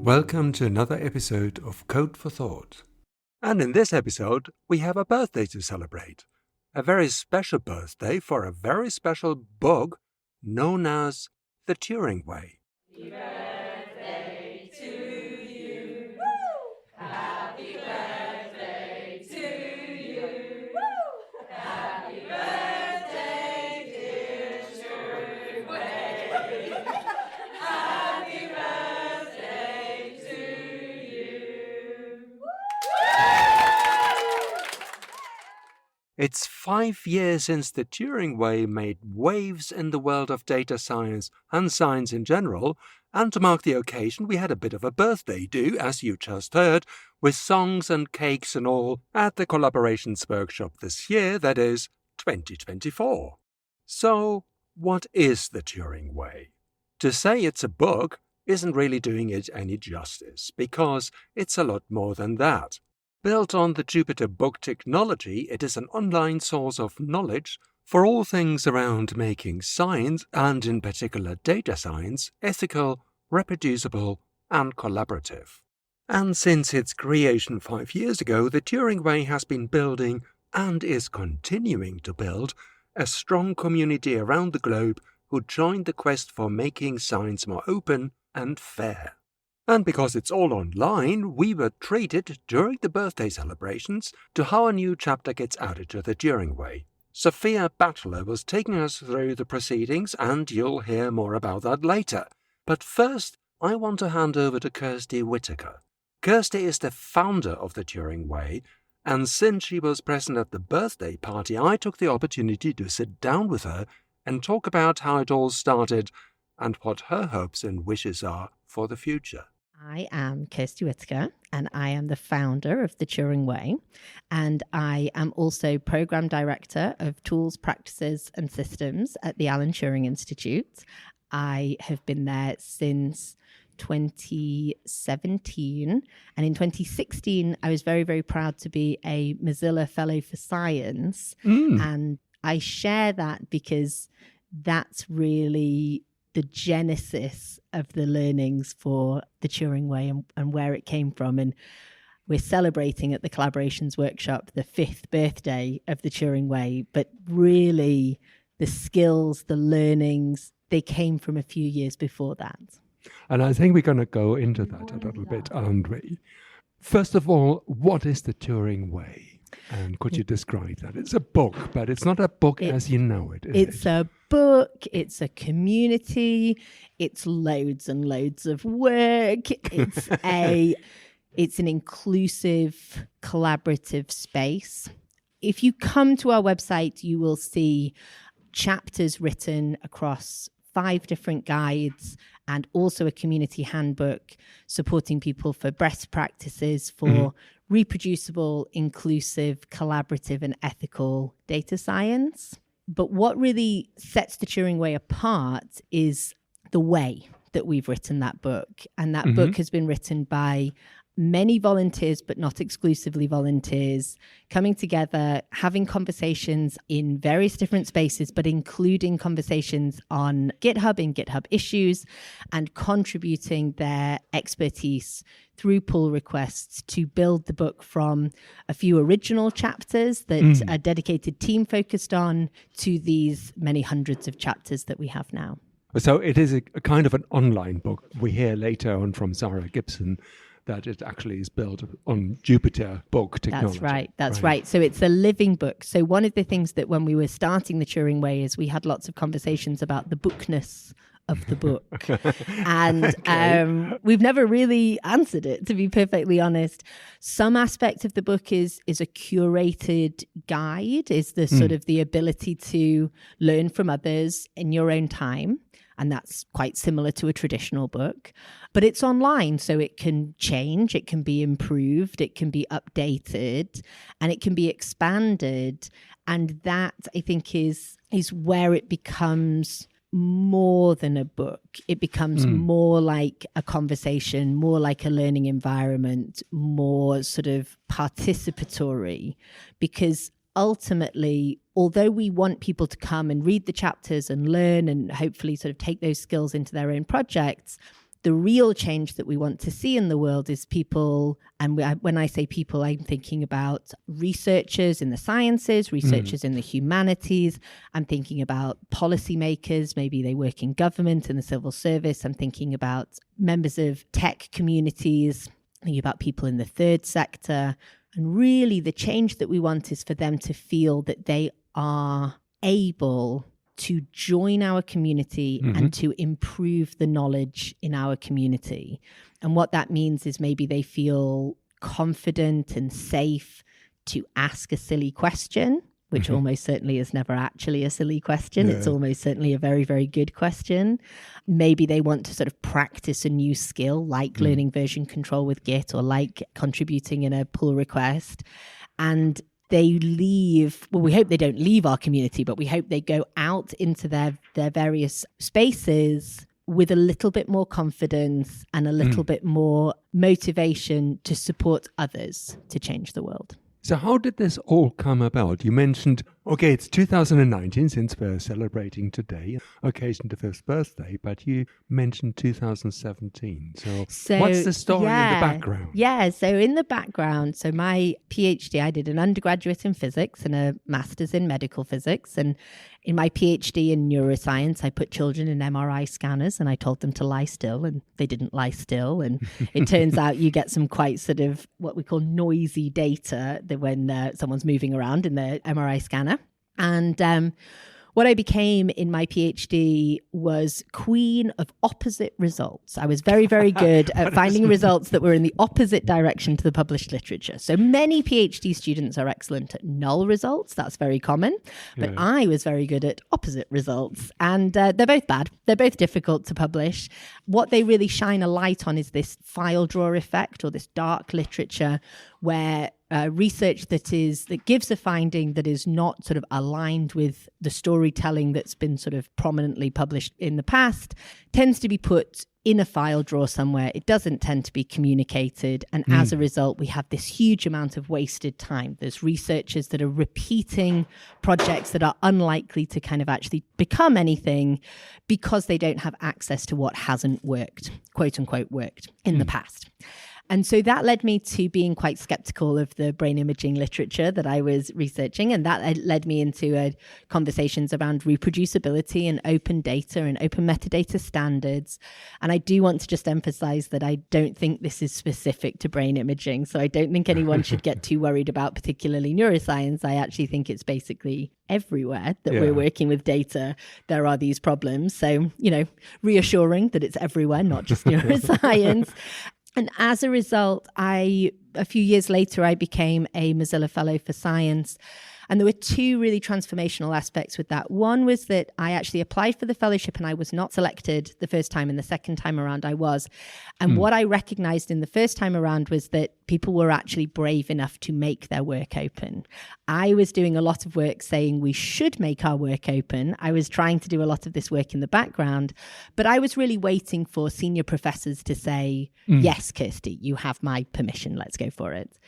Welcome to another episode of Code for Thought. And in this episode, we have a birthday to celebrate. A very special birthday for a very special book known as the Turing Way. Happy birthday to you. Happy birthday to you. Happy birthday, dear Turing Way. Happy birthday to you. It's 5 years since the Turing Way made waves in the world of data science and science in general, and to mark the occasion we had a bit of a birthday do, as you just heard, with songs and cakes and all at the Collaborations Workshop this year, that is, 2024. So, what is the Turing Way? To say it's a book isn't really doing it any justice, because it's a lot more than that. Built on the Jupyter book technology, it is an online source of knowledge for all things around making science, and in particular data science, ethical, reproducible, and collaborative. And since its creation 5 years ago, the Turing Way has been building, and is continuing to build, a strong community around the globe who joined the quest for making science more open and fair. And because it's all online, we were treated during the birthday celebrations to how a new chapter gets added to the Turing Way. Sophia Batchelor was taking us through the proceedings, and you'll hear more about that later. But first, I want to hand over to Kirstie Whitaker. Kirstie is the founder of the Turing Way, and since she was present at the birthday party, I took the opportunity to sit down with her and talk about how it all started and what her hopes and wishes are for the future. I am Kirstie Whitaker, and I am the founder of the Turing Way, and I am also Program Director of Tools, Practices and Systems at the Alan Turing Institute. I have been there since 2017, and in 2016 I was very, very proud to be a Mozilla Fellow for Science, and I share that because that's really the genesis of the learnings for the Turing Way and where it came from. And we're celebrating at the Collaborations Workshop the 5th birthday of the Turing Way, but really the skills, the learnings, they came from a few years before that. And I think we're going to go into that a little bit, aren't we? First of all, what is the Turing Way? And could you describe that? It's a book, but it's not a book as you know it, is it? It's a book, it's a community, it's loads and loads of work. It's an inclusive, collaborative space. If you come to our website, you will see chapters written across 5 different guides and also a community handbook supporting people for best practices for reproducible, inclusive, collaborative and ethical data science. But what really sets the Turing Way apart is the way that we've written that book. And that book has been written by many volunteers, but not exclusively volunteers, coming together, having conversations in various different spaces, but including conversations on GitHub, in GitHub issues, and contributing their expertise through pull requests to build the book from a few original chapters that a dedicated team focused on to these many hundreds of chapters that we have now. So it is a kind of an online book. We hear later on from Sarah Gibson that it actually is built on Jupyter book technology. That's right. So it's a living book. So one of the things that when we were starting the Turing Way is we had lots of conversations about the bookness of the book. And we've never really answered it, to be perfectly honest. Some aspect of the book is a curated guide, is the sort of the ability to learn from others in your own time. And that's quite similar to a traditional book. But it's online, so it can change, it can be improved, it can be updated, and it can be expanded. And that, I think, is where it becomes more than a book. It becomes more like a conversation, more like a learning environment, more sort of participatory, because ultimately, although we want people to come and read the chapters and learn and hopefully sort of take those skills into their own projects, The real change that we want to see in the world is people, and when I say people, I'm thinking about researchers in the sciences, researchers in the humanities. I'm thinking about policymakers, maybe they work in government and the civil service. I'm thinking about members of tech communities, thinking about people in the third sector. And really the change that we want is for them to feel that they are able to join our community and to improve the knowledge in our community. And what that means is maybe they feel confident and safe to ask a silly question, which almost certainly is never actually a silly question. It's almost certainly a very, very good question. Maybe they want to sort of practice a new skill, like learning version control with Git, or like contributing in a pull request. And they leave, well, we hope they don't leave our community, but we hope they go out into their various spaces with a little bit more confidence and a little bit more motivation to support others to change the world. So how did this all come about? You mentioned, okay, it's 2019 since we're celebrating today, occasion the 5th birthday, but you mentioned 2017. So what's the story in the background? Yeah, so in the background, so my PhD, I did an undergraduate in physics and a master's in medical physics. And in my PhD in neuroscience, I put children in MRI scanners and I told them to lie still, and they didn't lie still. And it turns out you get some quite sort of what we call noisy data that when someone's moving around in the MRI scanner. And what I became in my PhD was queen of opposite results. I was very, very good at finding results that were in the opposite direction to the published literature. So many PhD students are excellent at null results. That's very common. But I was very good at opposite results. And they're both bad. They're both difficult to publish. What they really shine a light on is this file drawer effect, or this dark literature where research that gives a finding that is not sort of aligned with the storytelling that's been sort of prominently published in the past tends to be put in a file drawer somewhere. It doesn't tend to be communicated. And as a result, we have this huge amount of wasted time. There's researchers that are repeating projects that are unlikely to kind of actually become anything because they don't have access to what hasn't worked, quote unquote, worked in the past. And so that led me to being quite skeptical of the brain imaging literature that I was researching. And that led me into conversations around reproducibility and open data and open metadata standards. And I do want to just emphasize that I don't think this is specific to brain imaging. So I don't think anyone should get too worried about particularly neuroscience. I actually think it's basically everywhere that we're working with data, there are these problems. So, reassuring that it's everywhere, not just neuroscience. And as a result, a few years later, I became a Mozilla Fellow for Science. And there were two really transformational aspects with that. One was that I actually applied for the fellowship and I was not selected the first time, and the second time around I was. And what I recognized in the first time around was that people were actually brave enough to make their work open. I was doing a lot of work saying we should make our work open. I was trying to do a lot of this work in the background, but I was really waiting for senior professors to say, yes, Kirstie, you have my permission. Let's go for it.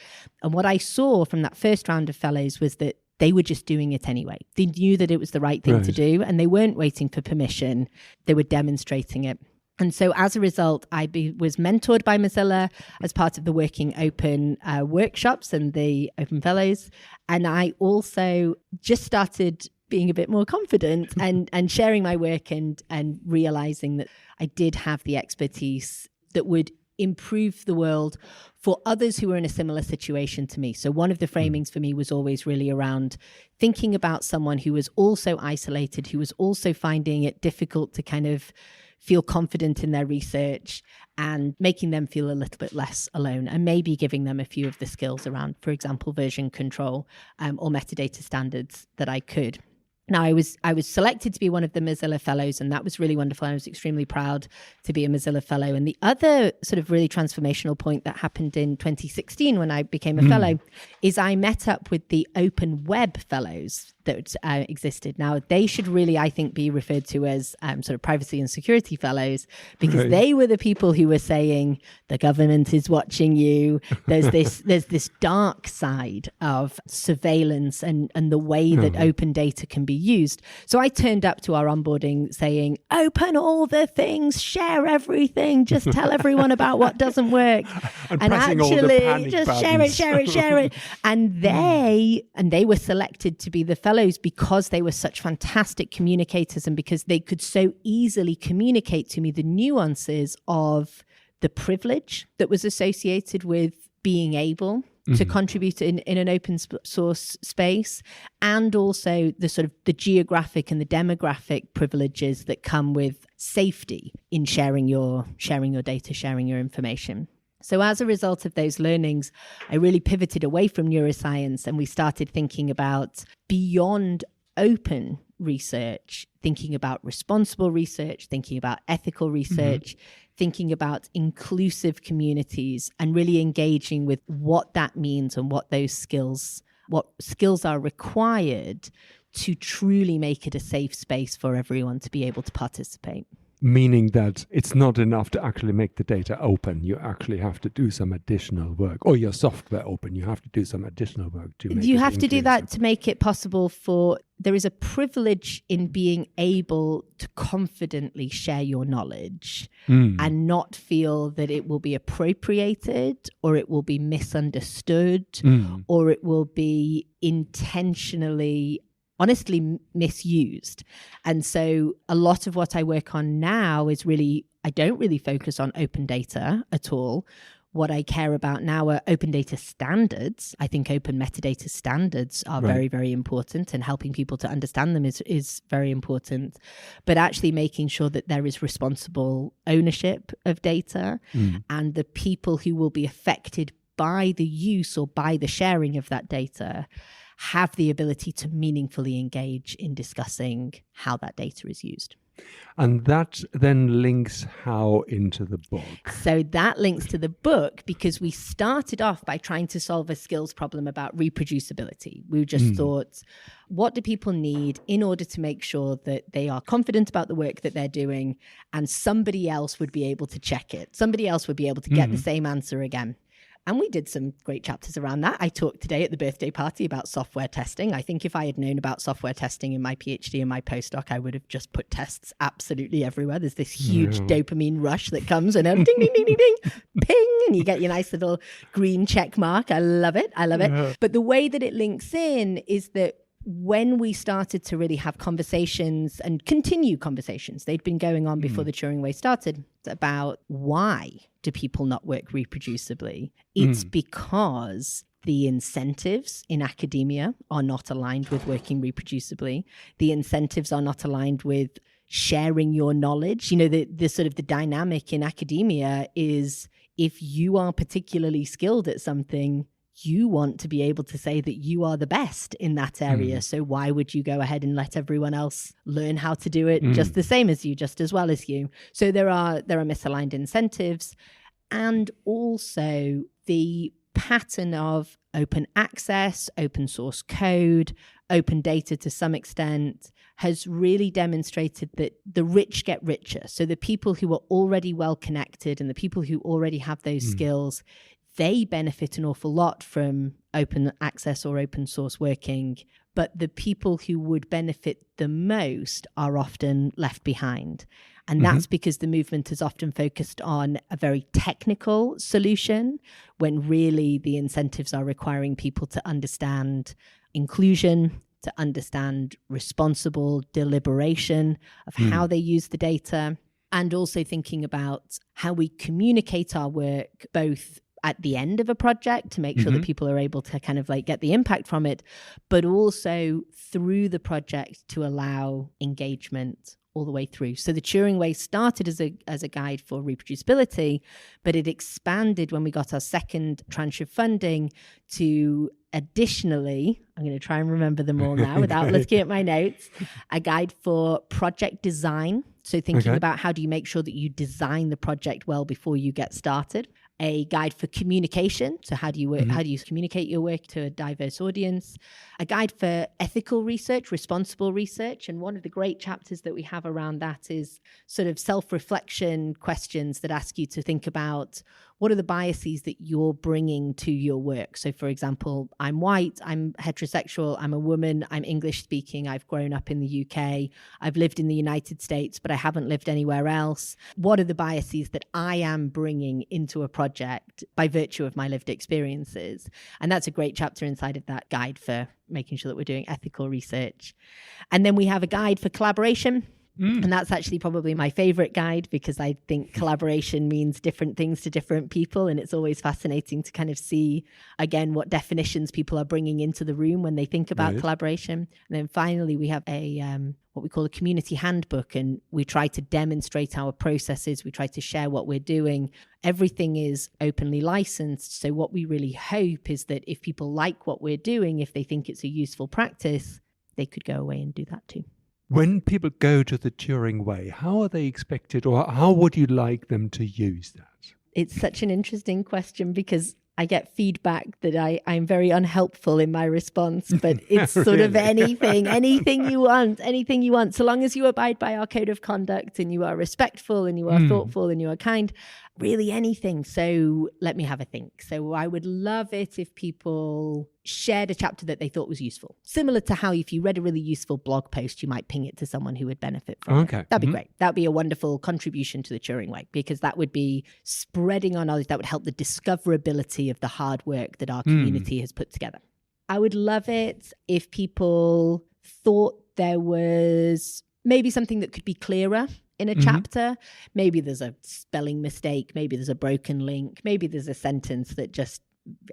And what I saw from that first round of fellows was that they were just doing it anyway. They knew that it was the right thing to do, and they weren't waiting for permission. They were demonstrating it. And so as a result, I was mentored by Mozilla as part of the Working Open workshops and the Open Fellows. And I also just started being a bit more confident and sharing my work and realizing that I did have the expertise that would improve the world for others who were in a similar situation to me. So one of the framings for me was always really around thinking about someone who was also isolated, who was also finding it difficult to kind of feel confident in their research, and making them feel a little bit less alone, and maybe giving them a few of the skills around, for example, version control or metadata standards that I could. Now, I was selected to be one of the Mozilla Fellows, and that was really wonderful. I was extremely proud to be a Mozilla Fellow. And the other sort of really transformational point that happened in 2016 when I became a fellow is I met up with the Open Web Fellows. that existed. Now, they should really, I think, be referred to as sort of privacy and security fellows, because they were the people who were saying the government is watching you. There's this dark side of surveillance and the way that open data can be used. So I turned up to our onboarding saying, open all the things, share everything, just tell everyone about what doesn't work. And actually just buttons. share it. And they were selected to be the fellows because they were such fantastic communicators, and because they could so easily communicate to me the nuances of the privilege that was associated with being able to contribute in an open source space, and also the sort of the geographic and the demographic privileges that come with safety in sharing your data, sharing your information. So as a result of those learnings, I really pivoted away from neuroscience, and we started thinking about beyond open research, thinking about responsible research, thinking about ethical research, thinking about inclusive communities, and really engaging with what that means and what skills are required to truly make it a safe space for everyone to be able to participate. Meaning that it's not enough to actually make the data open. You actually have to do some additional work, or your software open. You have to do some additional work to make it. You have to do that to make it possible there is a privilege in being able to confidently share your knowledge and not feel that it will be appropriated, or it will be misunderstood, or it will be intentionally honestly misused. And so a lot of what I work on now is really, I don't really focus on open data at all. What I care about now are open data standards. I think open metadata standards are very, very important, and helping people to understand them is very important. But actually making sure that there is responsible ownership of data, and the people who will be affected by the use or by the sharing of that data have the ability to meaningfully engage in discussing how that data is used. And that then links how into the book? So that links to the book because we started off by trying to solve a skills problem about reproducibility. We just thought, what do people need in order to make sure that they are confident about the work that they're doing, and somebody else would be able to check it? Somebody else would be able to get the same answer again. And we did some great chapters around that. I talked today at the birthday party about software testing. I think if I had known about software testing in my PhD and my postdoc, I would have just put tests absolutely everywhere. There's this huge dopamine rush that comes and ding, ding, ding, ding, ding, ping, and you get your nice little green check mark. I love it. I love it. But the way that it links in is that when we started to really have conversations and continue conversations, they'd been going on before the Turing Way started, about why do people not work reproducibly? It's because the incentives in academia are not aligned with working reproducibly. The incentives are not aligned with sharing your knowledge. You know, the sort of the dynamic in academia is if you are particularly skilled at something, you want to be able to say that you are the best in that area. So why would you go ahead and let everyone else learn how to do it just the same as you, just as well as you? So there are misaligned incentives, and also the pattern of open access, open source code, open data to some extent has really demonstrated that the rich get richer. So the people who are already well connected and the people who already have those skills, they benefit an awful lot from open access or open source working, but the people who would benefit the most are often left behind. And that's because the movement is often focused on a very technical solution, when really the incentives are requiring people to understand inclusion, to understand responsible deliberation of how they use the data, and also thinking about how we communicate our work both at the end of a project to make sure that people are able to kind of like get the impact from it, but also through the project to allow engagement all the way through. So the Turing Way started as a guide for reproducibility, but it expanded when we got our second tranche of funding to additionally, I'm going to try and remember them all now without looking at my notes, a guide for project design. So thinking about how do you make sure that you design the project well before you get started. a guide for communication. So how do you work? How do you communicate your work to a diverse audience? A guide for ethical research, responsible research. And one of the great chapters that we have around that is sort of self-reflection questions that ask you to think about what are the biases that you're bringing to your work. So for example, I'm white, I'm heterosexual, I'm a woman, I'm English speaking, I've grown up in the UK, I've lived in the United States, but I haven't lived anywhere else. What are the biases that I am bringing into a project by virtue of my lived experiences? And that's a great chapter inside of that guide for making sure that we're doing ethical research. And then we have a guide for collaboration. And that's actually probably my favorite guide, because I think collaboration means different things to different people. And it's always fascinating to kind of see, again, what definitions people are bringing into the room when they think about collaboration. And then finally, we have a what we call a community handbook. And we try to demonstrate our processes. We try to share what we're doing. Everything is openly licensed. So what we really hope is that if people like what we're doing, if they think it's a useful practice, they could go away and do that too. When people go to the Turing Way, how are they expected, or how would you like them to use that? It's such an interesting question, because I get feedback that I'm very unhelpful in my response, but it's sort of anything you want. So long as you abide by our code of conduct and you are respectful and you are thoughtful and you are kind, really anything. So let me have a think. So I would love it if people shared a chapter that they thought was useful. Similar to how if you read a really useful blog post, you might ping it to someone who would benefit from it. That'd be great. That'd be a wonderful contribution to the Turing Way, because that would be spreading our knowledge. That would help the discoverability of the hard work that our community has put together. I would love it if people thought there was maybe something that could be clearer in a chapter. Maybe there's a spelling mistake. Maybe there's a broken link. Maybe there's a sentence that just,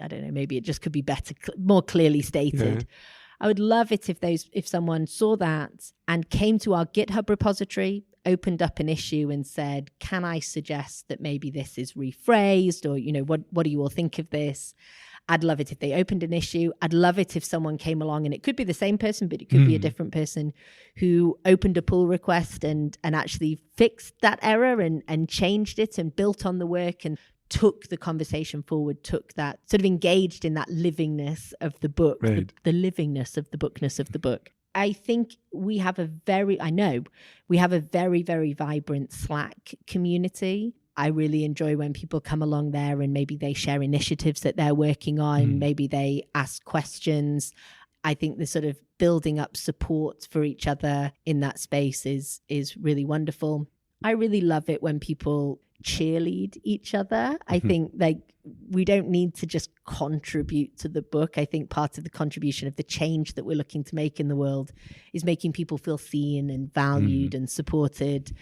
I don't know, maybe it just could be better, more clearly stated. Yeah. I would love it if someone saw that and came to our GitHub repository, opened up an issue and said, can I suggest that maybe this is rephrased, or, you know, what do you all think of this? I'd love it if they opened an issue. I'd love it if someone came along, and it could be the same person, but it could be a different person, who opened a pull request and actually fixed that error and changed it and built on the work and took the conversation forward, took that, sort of engaged in that livingness of the book, the livingness of the bookness of the book. I think we have a very, very vibrant Slack community. I really enjoy when people come along there and maybe they share initiatives that they're working on. Maybe they ask questions. I think the sort of building up support for each other in that space is really wonderful. I really love it when people cheerlead each other. I think we don't need to just contribute to the book. I think part of the contribution of the change that we're looking to make in the world is making people feel seen and valued and supported.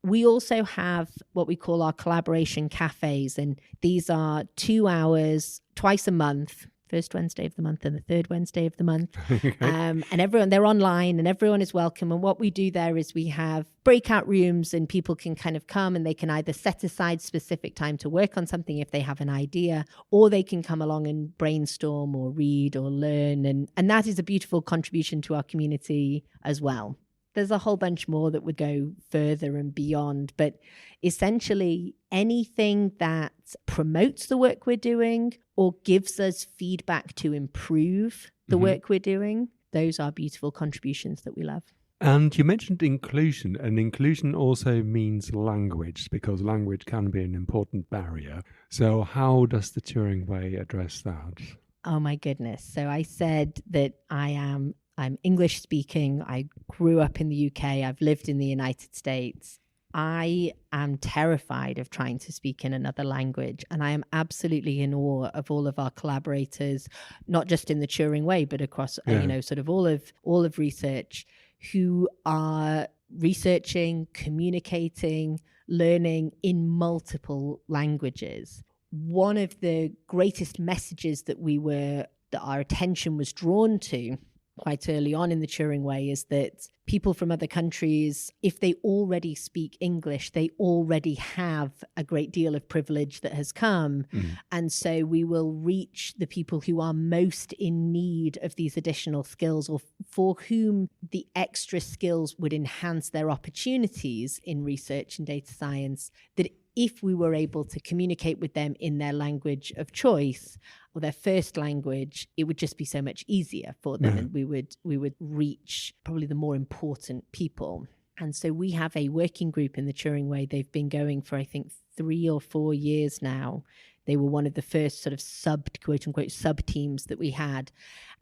We also have what we call our collaboration cafes, and these are 2 hours twice a month, first Wednesday of the month and the third Wednesday of the month. And they're online and everyone is welcome. And what we do there is we have breakout rooms, and people can kind of come and they can either set aside specific time to work on something if they have an idea, or they can come along and brainstorm or read or learn. And that is a beautiful contribution to our community as well. There's a whole bunch more that would go further and beyond, but essentially anything that promotes the work we're doing or gives us feedback to improve the work we're doing, those are beautiful contributions that we love. And you mentioned inclusion, and inclusion also means language, because language can be an important barrier. So how does the Turing Way address that? Oh my goodness. So I said that I'm English speaking. I grew up in the UK. I've lived in the United States. I am terrified of trying to speak in another language. And I am absolutely in awe of all of our collaborators, not just in the Turing Way, but across, sort of all of research, who are researching, communicating, learning in multiple languages. One of the greatest messages that our attention was drawn to quite early on in the Turing Way is that people from other countries, if they already speak English, they already have a great deal of privilege that has come. And so we will reach the people who are most in need of these additional skills, or for whom the extra skills would enhance their opportunities in research and data science, that if we were able to communicate with them in their language of choice or their first language, it would just be so much easier for them, and we would reach probably the more important people. And so we have a working group in the Turing Way. They've been going for, I think, 3 or 4 years now. They were one of the first sort of quote unquote sub teams that we had.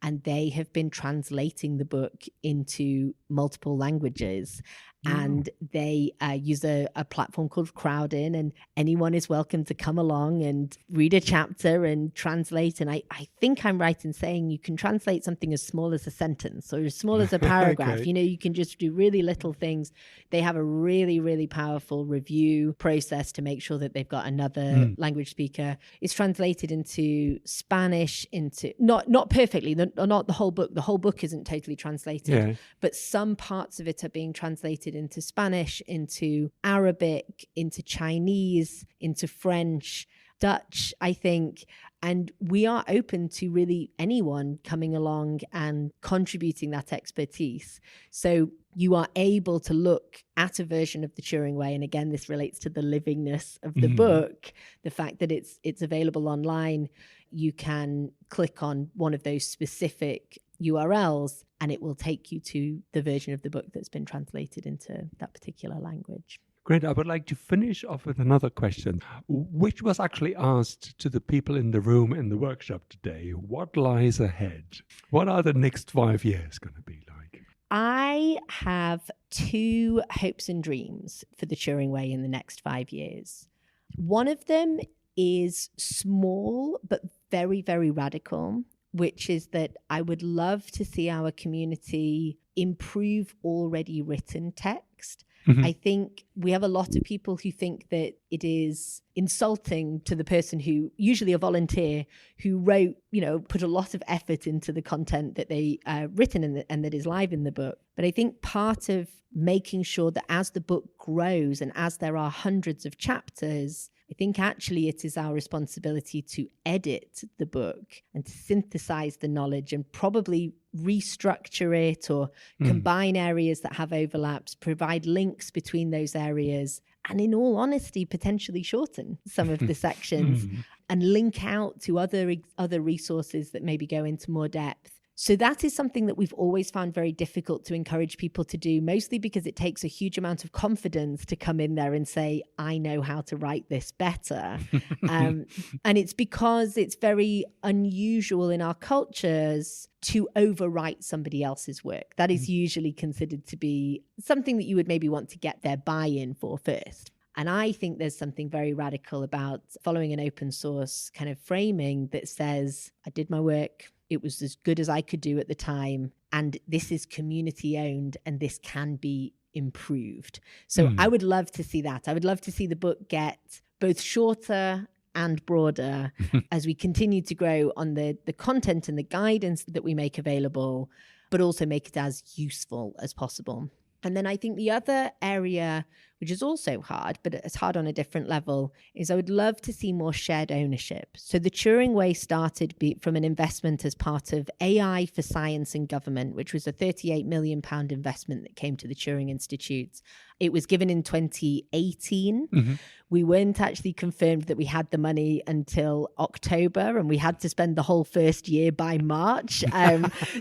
And they have been translating the book into multiple languages. And they use a platform called Crowdin, and anyone is welcome to come along and read a chapter and translate. And I think I'm right in saying you can translate something as small as a sentence or as small as a paragraph. Okay. You know, you can just do really little things. They have a really, really powerful review process to make sure that they've got another language speaker. It's translated into Spanish, into not perfectly, not the whole book. The whole book isn't totally translated, but some parts of it are being translated into Spanish, into Arabic, into Chinese, into French, Dutch, I think. And we are open to really anyone coming along and contributing that expertise. So you are able to look at a version of the Turing Way. And again, this relates to the livingness of the book, the fact that it's available online. You can click on one of those specific URLs and it will take you to the version of the book that's been translated into that particular language. Great. I would like to finish off with another question, which was actually asked to the people in the room in the workshop today. What lies ahead? What are the next 5 years going to be like? I have 2 hopes and dreams for the Turing Way in the next 5 years. One of them is small but very, very radical, which is that I would love to see our community improve already written text. I think we have a lot of people who think that it is insulting to the person who, usually a volunteer, who wrote, put a lot of effort into the content that they written and that is live in the book. But I think part of making sure that as the book grows and as there are hundreds of chapters, I think actually it is our responsibility to edit the book and to synthesize the knowledge and probably restructure it or combine areas that have overlaps, provide links between those areas, and in all honesty, potentially shorten some of the sections and link out to other resources that maybe go into more depth. So that is something that we've always found very difficult to encourage people to do, mostly because it takes a huge amount of confidence to come in there and say, I know how to write this better. And it's because it's very unusual in our cultures to overwrite somebody else's work. That is usually considered to be something that you would maybe want to get their buy-in for first. And I think there's something very radical about following an open source kind of framing that says, I did my work. It was as good as I could do at the time. And this is community owned and this can be improved. So I would love to see that. I would love to see the book get both shorter and broader as we continue to grow on the content and the guidance that we make available, but also make it as useful as possible. And then I think the other area, which is also hard, but it's hard on a different level, is I would love to see more shared ownership. So the Turing Way started from an investment as part of AI for Science and Government, which was a £38 million investment that came to the Turing Institute. It was given in 2018. We weren't actually confirmed that we had the money until October, and we had to spend the whole first year by March.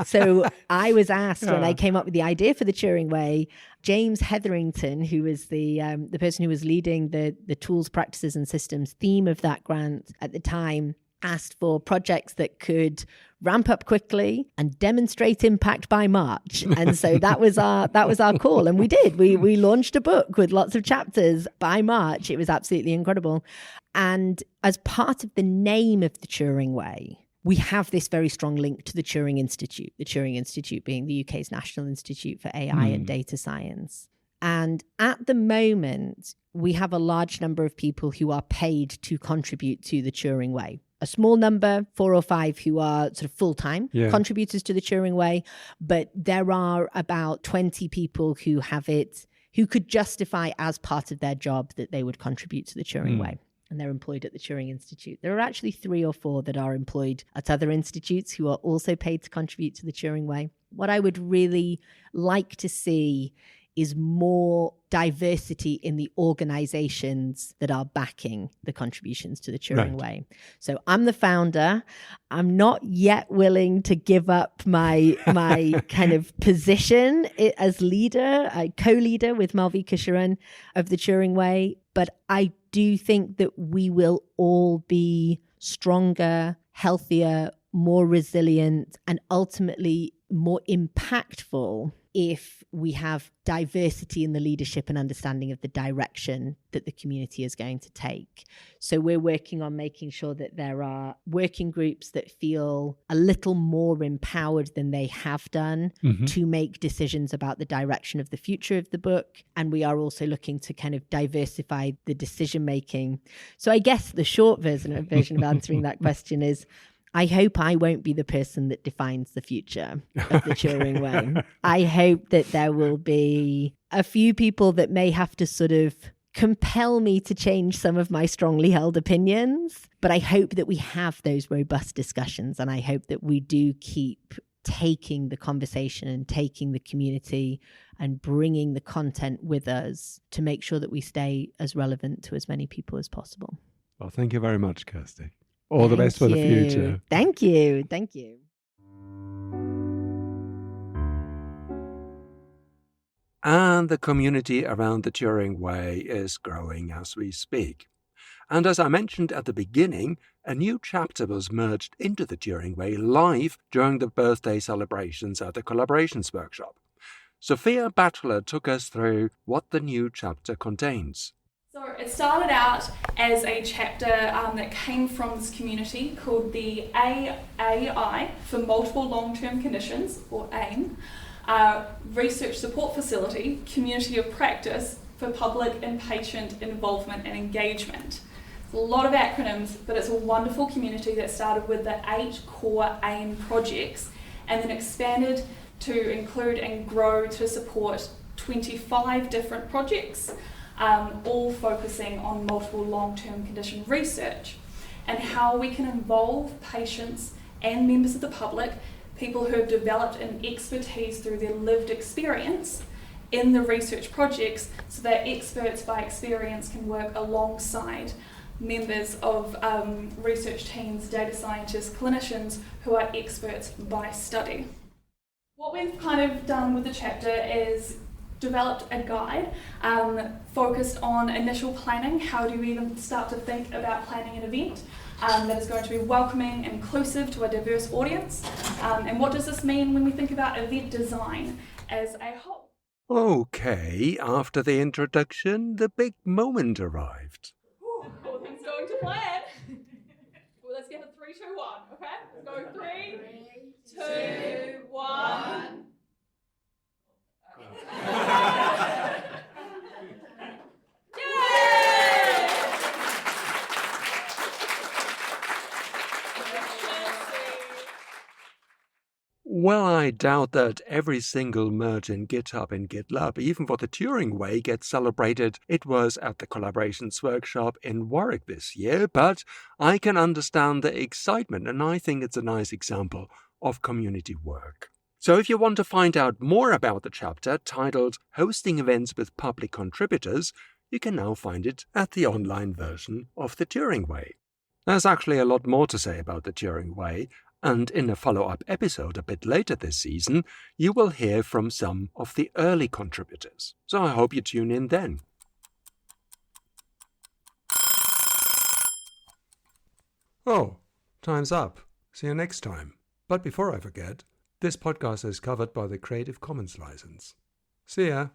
So I was asked when I came up with the idea for the Turing Way, James Hetherington, who was the person who was leading the tools, practices and systems theme of that grant at the time, asked for projects that could ramp up quickly and demonstrate impact by March. And so that was our call. And we did. We launched a book with lots of chapters by March. It was absolutely incredible. And as part of the name of the Turing Way, we have this very strong link to the Turing Institute being the UK's National Institute for AI and Data Science. And at the moment, we have a large number of people who are paid to contribute to the Turing Way. A small number, 4 or 5, who are sort of full-time contributors to the Turing Way. But there are about 20 people who have it, who could justify as part of their job that they would contribute to the Turing Way. And they're employed at the Turing Institute. There are actually 3 or 4 that are employed at other institutes who are also paid to contribute to the Turing Way. What I would really like to see is more diversity in the organizations that are backing the contributions to the Turing Way. So I'm the founder. I'm not yet willing to give up my kind of position as leader, co-leader with Malvika Sharan of the Turing Way. But I do think that we will all be stronger, healthier, more resilient, and ultimately more impactful if we have diversity in the leadership and understanding of the direction that the community is going to take. So we're working on making sure that there are working groups that feel a little more empowered than they have done to make decisions about the direction of the future of the book. And we are also looking to kind of diversify the decision making. So I guess the short version of answering that question is, I hope I won't be the person that defines the future of the Turing Way. I hope that there will be a few people that may have to sort of compel me to change some of my strongly held opinions. But I hope that we have those robust discussions, and I hope that we do keep taking the conversation and taking the community and bringing the content with us to make sure that we stay as relevant to as many people as possible. Well, thank you very much, Kirstie. All the best for the future. Thank you. Thank you. And the community around the Turing Way is growing as we speak. And as I mentioned at the beginning, a new chapter was merged into the Turing Way live during the birthday celebrations at the Collaborations Workshop. Sophia Batchelor took us through what the new chapter contains. So it started out as a chapter that came from this community called the AAI for Multiple Long-Term Conditions, or AIM, Research Support Facility, Community of Practice for Public and Patient Involvement and Engagement. It's a lot of acronyms, but it's a wonderful community that started with the 8 core AIM projects and then expanded to include and grow to support 25 different projects, all focusing on multiple long-term condition research and how we can involve patients and members of the public, people who have developed an expertise through their lived experience in the research projects, so that experts by experience can work alongside members of research teams, data scientists, clinicians who are experts by study. What we've kind of done with the chapter is developed a guide focused on initial planning. How do you even start to think about planning an event that is going to be welcoming and inclusive to a diverse audience? And what does this mean when we think about event design as a whole? Okay, after the introduction, the big moment arrived. All things going to plan. Well, let's get a 3, 2, 1, okay? Let's go 3, 2, 1. Well, I doubt that every single merge in GitHub and GitLab, even for the Turing Way, gets celebrated. It was at the Collaborations Workshop in Warwick this year, but I can understand the excitement, and I think it's a nice example of community work. So if you want to find out more about the chapter titled Hosting Events with Public Contributors, you can now find it at the online version of the Turing Way. There's actually a lot more to say about the Turing Way, and in a follow-up episode a bit later this season, you will hear from some of the early contributors. So I hope you tune in then. Oh, time's up. See you next time. But before I forget, this podcast is covered by the Creative Commons license. See ya.